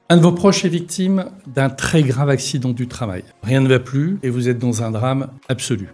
Un de vos proches est victime d'un très grave accident du travail. Rien ne va plus et vous êtes dans un drame absolu.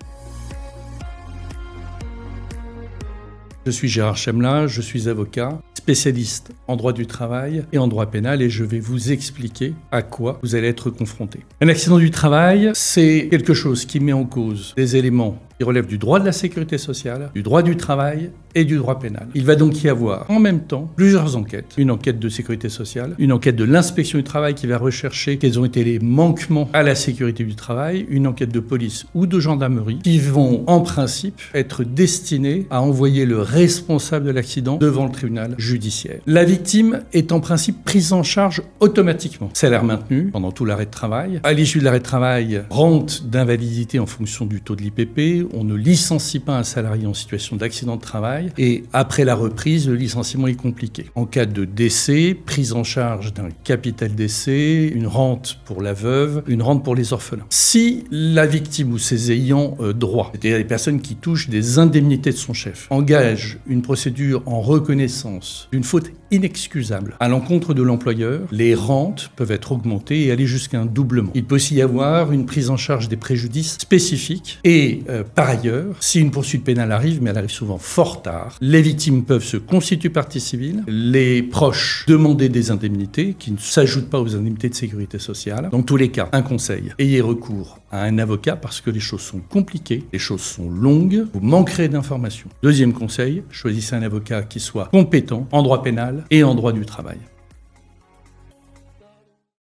Je suis Gérard Chamelin, je suis avocat, spécialiste en droit du travail et en droit pénal et je vais vous expliquer à quoi vous allez être confronté. Un accident du travail, c'est quelque chose qui met en cause des éléments qui relèvent du droit de la sécurité sociale, du droit du travail et du droit pénal. Il va donc y avoir en même temps plusieurs enquêtes. Une enquête de sécurité sociale, une enquête de l'inspection du travail qui va rechercher quels ont été les manquements à la sécurité du travail, une enquête de police ou de gendarmerie qui vont en principe être destinées à envoyer le responsable de l'accident devant le tribunal judiciaire. La victime est en principe prise en charge automatiquement. Salaire maintenu pendant tout l'arrêt de travail. À l'issue de l'arrêt de travail, rente d'invalidité en fonction du taux de l'IPP. On ne licencie pas un salarié en situation d'accident de travail et après la reprise, le licenciement est compliqué. En cas de décès, prise en charge d'un capital décès, une rente pour la veuve, une rente pour les orphelins. Si la victime ou ses ayants droit, c'est-à-dire les personnes qui touchent des indemnités de son chef, engagent une procédure en reconnaissance d'une faute inexcusable à l'encontre de l'employeur, les rentes peuvent être augmentées et aller jusqu'à un doublement. Il peut aussi y avoir une prise en charge des préjudices spécifiques et par ailleurs, si une poursuite pénale arrive, mais elle arrive souvent fort tard, les victimes peuvent se constituer partie civile, les proches demander des indemnités qui ne s'ajoutent pas aux indemnités de sécurité sociale. Dans tous les cas, un conseil, ayez recours à un avocat parce que les choses sont compliquées, les choses sont longues, vous manquerez d'informations. Deuxième conseil, choisissez un avocat qui soit compétent en droit pénal et en droit du travail.